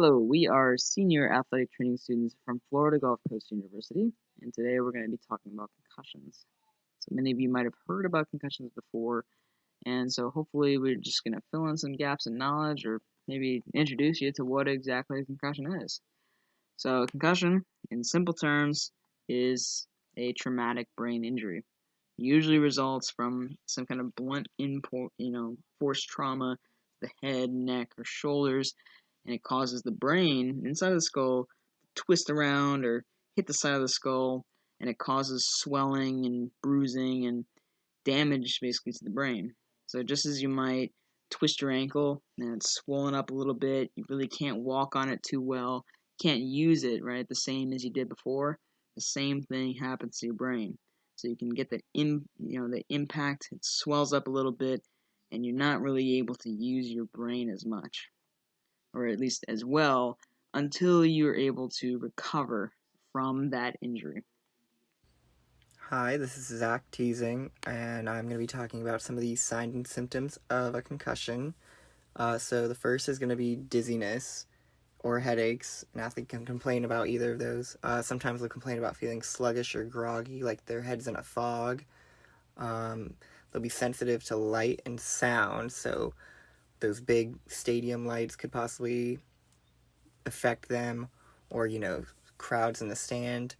Hello, we are senior athletic training students from Florida Gulf Coast University, and today we're going to be talking about concussions. So many of you might have heard about concussions before, and so hopefully we're just going to fill in some gaps in knowledge or maybe introduce you to what exactly a concussion is. So, a concussion, in simple terms, is a traumatic brain injury. Usually results from some kind of blunt force trauma to the head, neck, or shoulders, and it causes the brain inside of the skull to twist around or hit the side of the skull, and it causes swelling and bruising and damage basically to the brain. So just as you might twist your ankle and it's swollen up a little bit, you really can't walk on it too well, can't use it right the same as you did before. The same thing happens to your brain. So you can get the impact. It swells up a little bit, and you're not really able to use your brain as much, or at least as well, until you're able to recover from that injury. Hi, this is Zach teasing, and I'm going to be talking about some of the signs and symptoms of a concussion. So the first is going to be dizziness or headaches. An athlete can complain about either of those. Sometimes they'll complain about feeling sluggish or groggy, like their head's in a fog. They'll be sensitive to light and sound, so those big stadium lights could possibly affect them, or, crowds in the stand.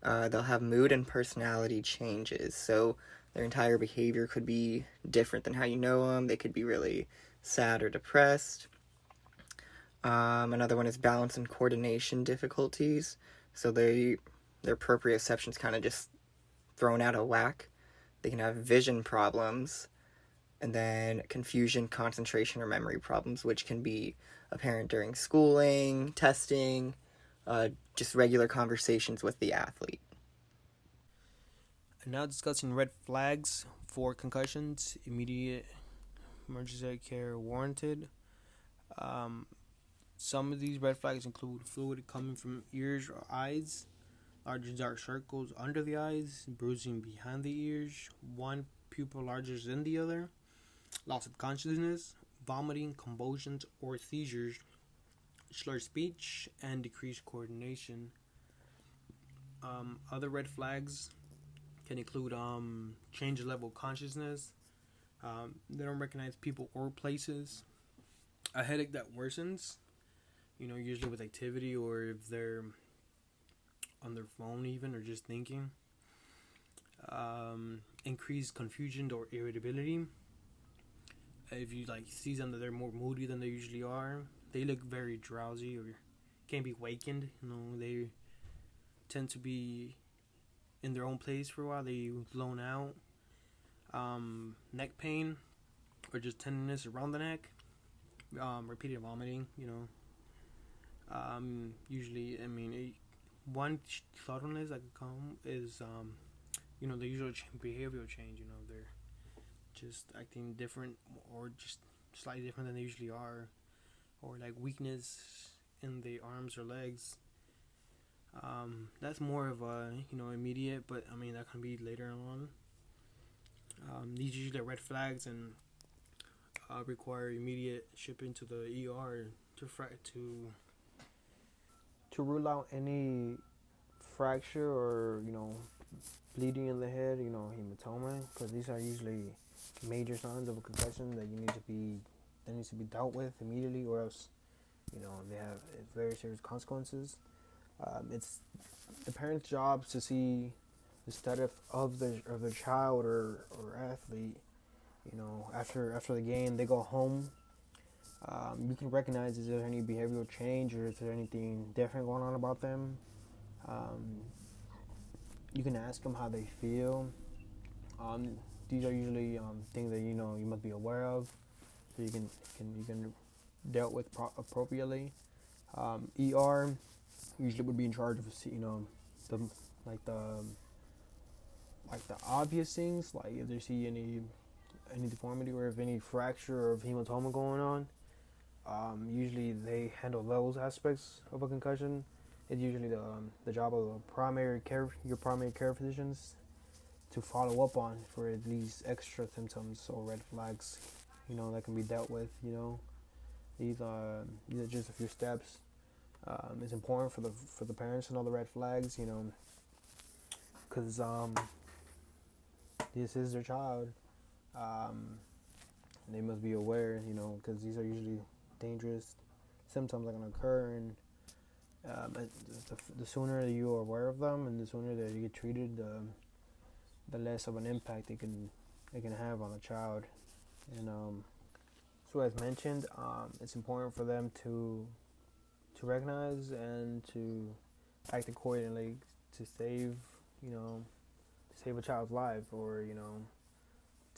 They'll have mood and personality changes. So their entire behavior could be different than how you know them. They could be really sad or depressed. Another one is balance and coordination difficulties. So their proprioception's kind of just thrown out of whack. They can have vision problems, and then confusion, concentration, or memory problems, which can be apparent during schooling, testing, just regular conversations with the athlete. Now discussing red flags for concussions, immediate emergency care warranted. Um, some of these red flags include fluid coming from ears or eyes, large dark circles under the eyes, bruising behind the ears, one pupil larger than the other, loss of consciousness, vomiting, convulsions or seizures, slurred speech, and decreased coordination. Other red flags can include change of level of consciousness. They don't recognize people or places. A headache that worsens, usually with activity or if they're on their phone even or just thinking. Increased confusion or irritability. If you see them that they're more moody than they usually are, they look very drowsy or can't be wakened. They tend to be in their own place for a while. They zone out. Neck pain or just tenderness around the neck. Repeated vomiting. Usually, one subtleness that could come is the usual behavioral change. They're just acting different or just slightly different than they usually are, or like weakness in the arms or legs. That's more of a immediate, but that can be later on. These usually are red flags and require immediate shipping to the ER to rule out any fracture or bleeding in the head, hematoma, because these are usually major signs of a concussion that needs to be dealt with immediately, or else they have very serious consequences. It's the parents' job to see the status of their child or athlete. After the game, they go home. You can recognize is there any behavioral change or is there anything different going on about them. Um, you can ask them how they feel. These are usually things that you must be aware of, so you can dealt with appropriately. ER usually would be in charge of the like the like the obvious things, like if they see any deformity or if any fracture or if hematoma going on. Usually they handle those aspects of a concussion. It's usually the job of your primary care physicians to follow up on for these extra symptoms or red flags, that can be dealt with. These are just a few steps. It's important for the parents to know the red flags, because this is their child. Um, they must be aware, because these are usually dangerous symptoms that can occur, and the sooner you are aware of them and the sooner that you get treated, the less of an impact it can have on a child. And so, as mentioned, it's important for them to recognize and to act accordingly to save, save a child's life, or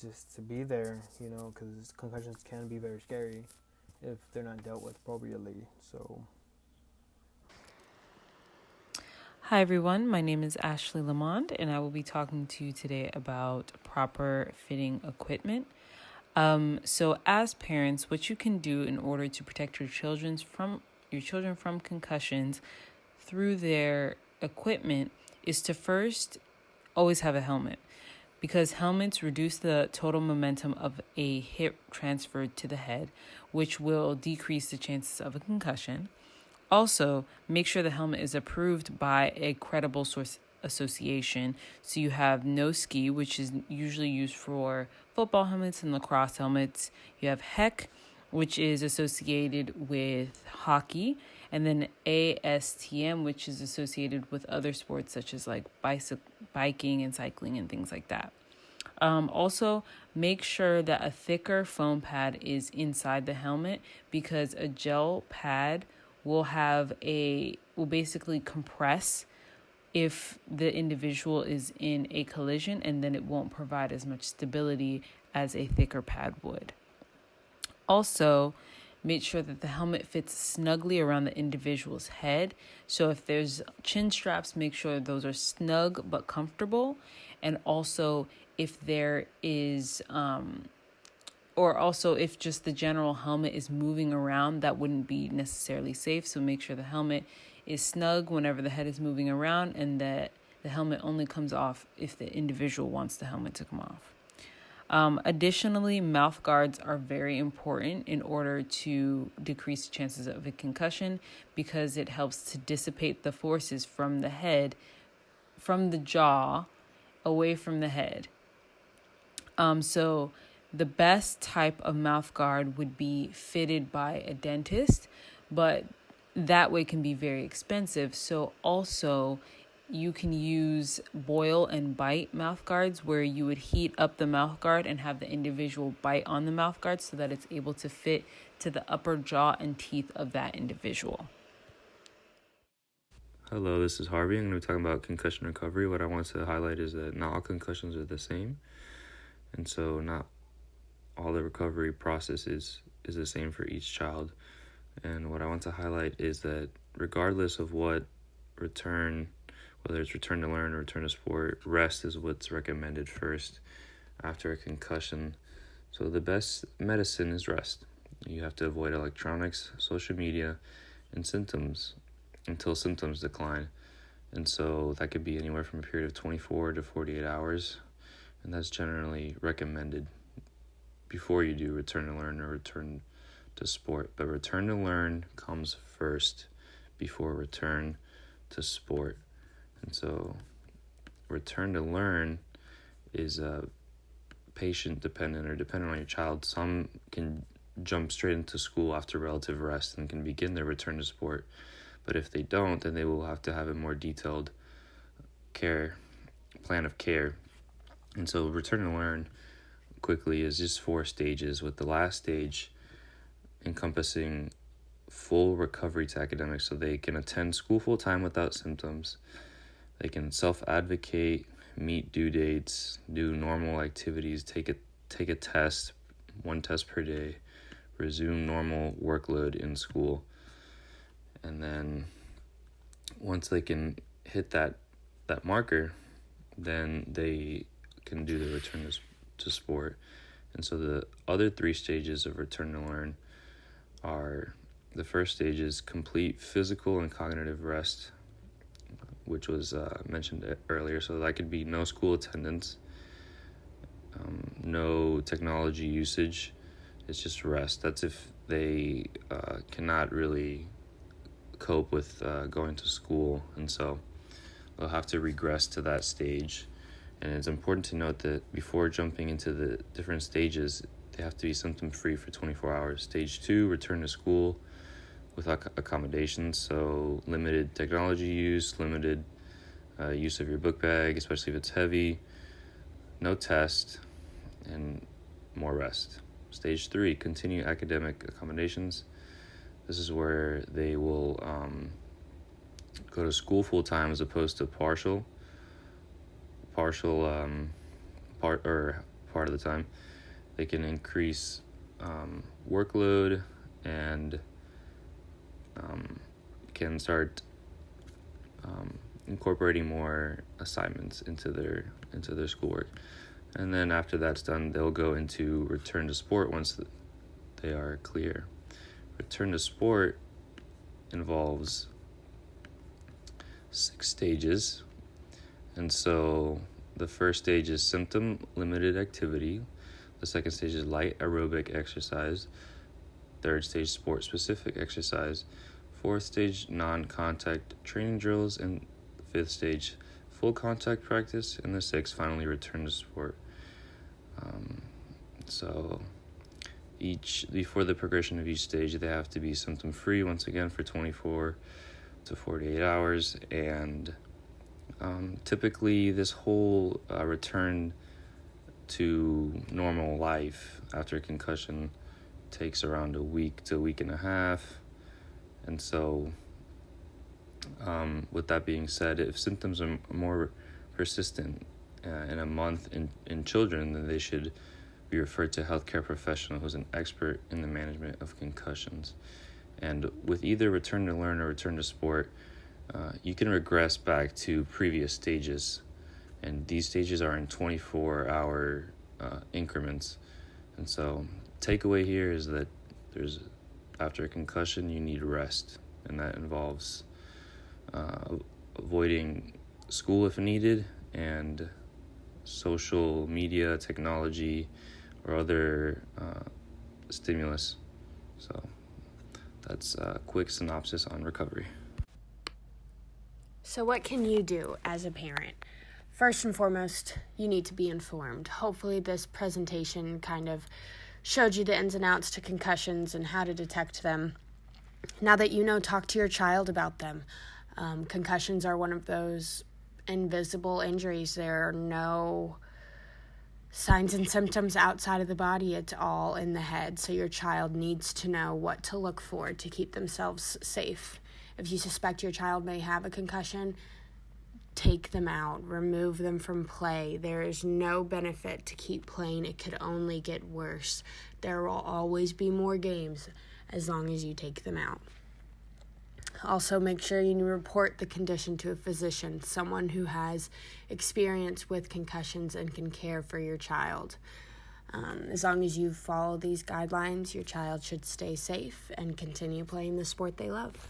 just to be there, because concussions can be very scary if they're not dealt with appropriately. So, Hi, everyone. My name is Ashley Lamond, and I will be talking to you today about proper fitting equipment. So, as parents, what you can do in order to protect your children from concussions through their equipment is to first always have a helmet, because helmets reduce the total momentum of a hit transferred to the head, which will decrease the chances of a concussion. Also, make sure the helmet is approved by a credible source association. So you have No Ski, which is usually used for football helmets and lacrosse helmets. You have Heck, which is associated with hockey, and then ASTM, which is associated with other sports such as like biking and cycling and things like that. Also, make sure that a thicker foam pad is inside the helmet, because a gel pad will basically compress if the individual is in a collision, and then it won't provide as much stability as a thicker pad would. Also, make sure that the helmet fits snugly around the individual's head. So if there's chin straps, make sure those are snug but comfortable. And also, if there is or also if just the general helmet is moving around, that wouldn't be necessarily safe. So make sure the helmet is snug whenever the head is moving around, and that the helmet only comes off if the individual wants the helmet to come off. Additionally, mouth guards are very important in order to decrease chances of a concussion, because it helps to dissipate the forces from the head, from the jaw, away from the head. So the best type of mouth guard would be fitted by a dentist, but that way can be very expensive. So also, you can use boil and bite mouth guards, where you would heat up the mouth guard and have the individual bite on the mouth guard so that it's able to fit to the upper jaw and teeth of that individual. Hello, this is Harvey. I'm going to be talking about concussion recovery. What I want to highlight is that not all concussions are the same, and so not all the recovery process is the same for each child. And what I want to highlight is that regardless of what return, whether it's return to learn or return to sport, rest is what's recommended first after a concussion. So the best medicine is rest. You have to avoid electronics, social media, and symptoms until symptoms decline. And so that could be anywhere from a period of 24 to 48 hours. And that's generally recommended before you do return to learn or return to sport. But return to learn comes first before return to sport. And so return to learn is patient dependent or dependent on your child. Some can jump straight into school after relative rest and can begin their return to sport. But if they don't, then they will have to have a more detailed plan of care. And so return to learn quickly is just 4 stages, with the last stage encompassing full recovery to academics, so they can attend school full-time without symptoms. They can self-advocate, meet due dates, do normal activities, take a test, 1 test per day, resume normal workload in school. And then once they can hit that marker, then they can do the return to sport. And so the other 3 stages of return to learn are: the first stage is complete physical and cognitive rest, which was mentioned earlier. So that could be no school attendance, no technology usage. It's just rest. That's if they cannot really cope with going to school, and so they'll have to regress to that stage. And it's important to note that before jumping into the different stages, they have to be symptom-free for 24 hours. Stage 2, return to school with accommodations, so limited technology use, limited use of your book bag, especially if it's heavy, no test, and more rest. Stage 3, continue academic accommodations. This is where they will go to school full-time as opposed to partial part of the time. They can increase workload and can start incorporating more assignments into their schoolwork. And then after that's done, they'll go into return to sport once they are clear. Return to sport involves 6 stages. And so the first stage is symptom-limited activity. The second stage is light aerobic exercise. Third stage, sport-specific exercise. Fourth stage, non-contact training drills. And fifth stage, full contact practice. And the sixth, finally, return to sport. So before the progression of each stage, they have to be symptom-free, once again, for 24 to 48 hours. And typically, this whole return to normal life after a concussion takes around a week to a week and a half. And so, with that being said, if symptoms are more persistent in a month in children, then they should be referred to a healthcare professional who's an expert in the management of concussions. And with either return to learn or return to sport, you can regress back to previous stages, and these stages are in 24-hour increments. And so takeaway here is that after a concussion, you need rest, and that involves avoiding school if needed, and social media, technology, or other stimulus. So that's a quick synopsis on recovery. So what can you do as a parent? First and foremost, you need to be informed. Hopefully this presentation kind of showed you the ins and outs to concussions and how to detect them. Now that you know, talk to your child about them. Concussions are one of those invisible injuries. There are no signs and symptoms outside of the body. It's all in the head. So your child needs to know what to look for to keep themselves safe. If you suspect your child may have a concussion, take them out, remove them from play. There is no benefit to keep playing. It could only get worse. There will always be more games as long as you take them out. Also, make sure you report the condition to a physician, someone who has experience with concussions and can care for your child. As long as you follow these guidelines, your child should stay safe and continue playing the sport they love.